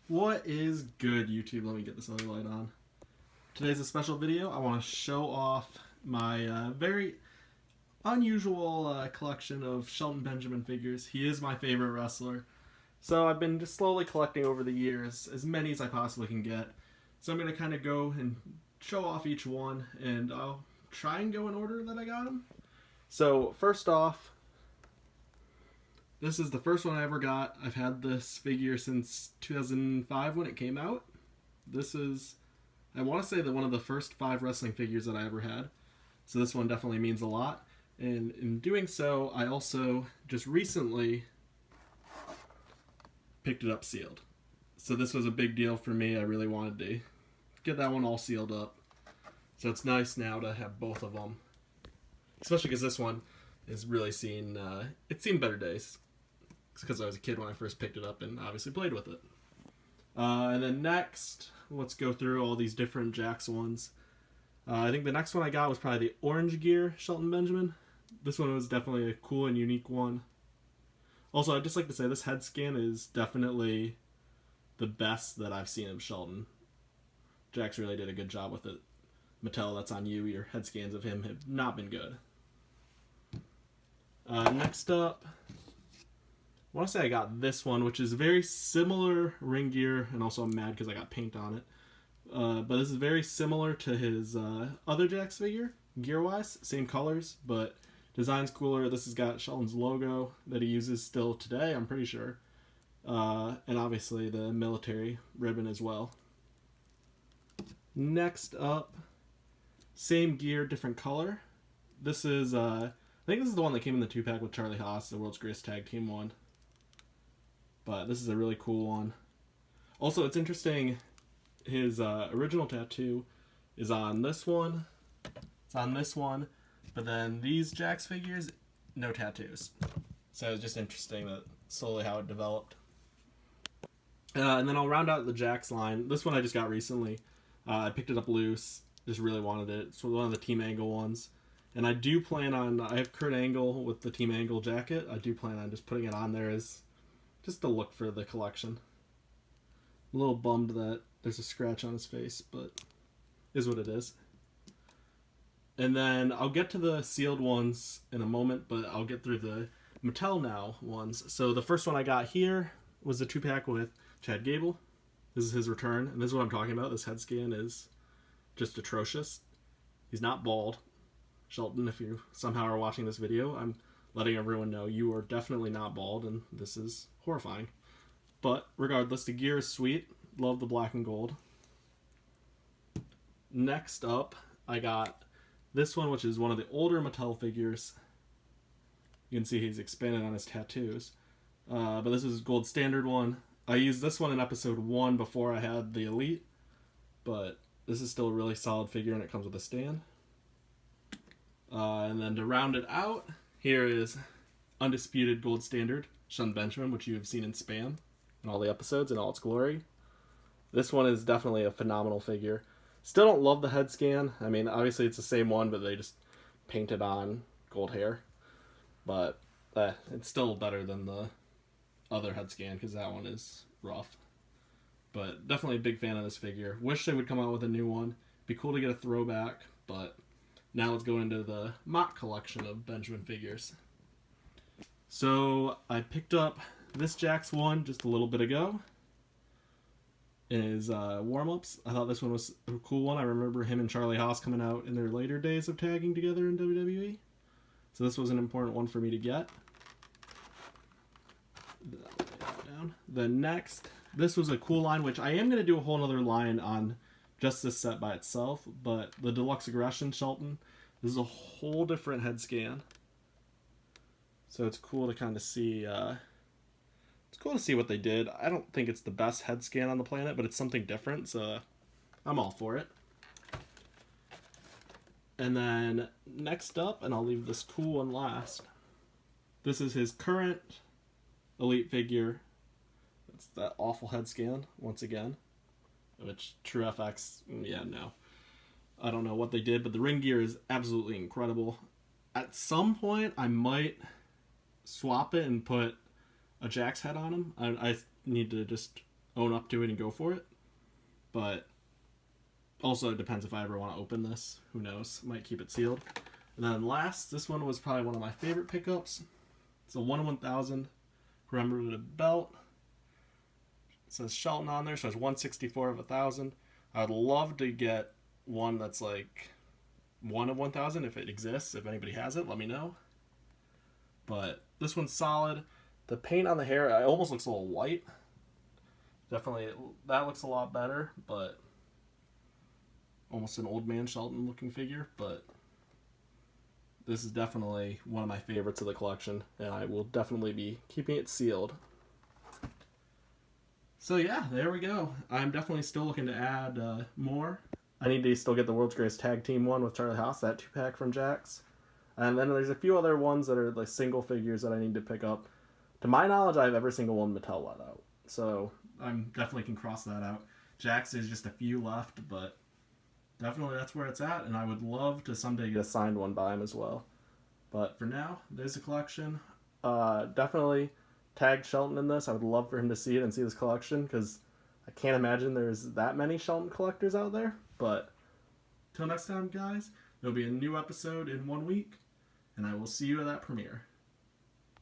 What is good, YouTube? Let me get this other light on. Today's a special video. I want to show off my very unusual collection of Shelton Benjamin figures. He is my favorite wrestler. So I've been just slowly collecting over the years, as many as I possibly can get. So I'm going to kind of go and show off each one, and I'll try and go in order that I got them. So first off, this is the first one I ever got. I've had this figure since 2005 when it came out. This is, I want to say, one of the first 5 wrestling figures that I ever had. So this one definitely means a lot. And in doing so, I also just recently picked it up sealed. So this was a big deal for me. I really wanted to get that one all sealed up. So it's nice now to have both of them. Especially because this one has really seen, it's seen better days. It's because I was a kid when I first picked it up and obviously played with it. And then next, let's go through all these different Jakks ones. I think the next one I got was probably the Orange Gear Shelton Benjamin. This one was definitely a cool and unique one. Also, I'd just like to say this head scan is definitely the best that I've seen of Shelton. Jakks really did a good job with it. Mattel, that's on you. Your head scans of him have not been good. Next up, I want to say I got this one, which is very similar ring gear, and also I'm mad because I got paint on it. But this is very similar to his other Jakks figure, gear-wise. Same colors, but design's cooler. This has got Shelton's logo that he uses still today, I'm pretty sure. And obviously the military ribbon as well. Next up, same gear, different color. This is, I think this is the one that came in the 2-pack with Charlie Haas, the World's Greatest Tag Team one. But this is a really cool one. Also, it's interesting, his original tattoo is on this one. It's on this one. But then these Jakks figures, no tattoos. So it's just interesting that slowly how it developed. And then I'll round out the Jakks line. This one I just got recently. I picked it up loose. Just really wanted it. It's one of the Team Angle ones. And I do plan on, I have Kurt Angle with the Team Angle jacket. I do plan on just putting it on there as just a look for the collection. I'm a little bummed that there's a scratch on his face, but is what it is. And then I'll get to the sealed ones in a moment, but I'll get through the Mattel Now ones. So the first one I got here was the 2-pack with Chad Gable. This is his return, and this is what I'm talking about. This head scan is just atrocious. He's not bald. Shelton, if you somehow are watching this video, I'm letting everyone know you are definitely not bald, and this is horrifying. But regardless, the gear is sweet. Love the black and gold. Next up, I got this one, which is one of the older Mattel figures. You can see he's expanded on his tattoos. But this is gold standard one. I used this one in episode 1 before I had the Elite. But this is still a really solid figure, and it comes with a stand. And then to round it out, here is undisputed gold standard Shelton Benjamin, which you have seen in Spam in all the episodes in all its glory. This one is definitely a phenomenal figure. Still don't love the head scan. I mean, obviously it's the same one, but they just painted on gold hair. But it's still better than the other head scan because that one is rough. But definitely a big fan of this figure. Wish they would come out with a new one. Be cool to get a throwback, but now let's go into the mock collection of Benjamin figures. So I picked up this Jakks one just a little bit ago in his warm-ups. I thought this one was a cool one. I remember him and Charlie Haas coming out in their later days of tagging together in WWE. So this was an important one for me to get. The next, this was a cool line, which I am going to do a whole other line on just this set by itself, but the Deluxe Aggression Shelton, this is a whole different head scan. So it's cool to kind of see, what they did. I don't think it's the best head scan on the planet, but it's something different, so I'm all for it. And then next up, and I'll leave this cool one last, this is his current Elite figure. It's that awful head scan, once again. Which, True FX, yeah, no. I don't know what they did, but the ring gear is absolutely incredible. At some point, I might swap it and put a Jakks head on him. I need to just own up to it and go for it. But also, it depends if I ever want to open this. Who knows? Might keep it sealed. And then last, this one was probably one of my favorite pickups. It's a 1 in 1,000 commemorative belt. It says Shelton on there, so it's 164 of 1,000. I would love to get one that's like 1 of 1,000 if it exists. If anybody has it, let me know. But this one's solid. The paint on the hair, it almost looks a little white. Definitely, that looks a lot better, but almost an old man Shelton looking figure. But this is definitely one of my favorites of the collection, and I will definitely be keeping it sealed. So yeah, there we go. I'm definitely still looking to add more. I need to still get the World's Greatest Tag Team one with Charlie Haas, that 2-pack from Jack's. And then there's a few other ones that are like single figures that I need to pick up. To my knowledge, I have every single one Mattel let out. So I'm definitely can cross that out. Jack's is just a few left, but definitely that's where it's at. And I would love to someday get a signed one by him as well. But for now, there's a collection. Definitely tag Shelton in this. I would love for him to see it and see this collection, because I can't imagine there's that many Shelton collectors out there. But till next time, guys, there'll be a new episode in 1 week, and I will see you at that premiere.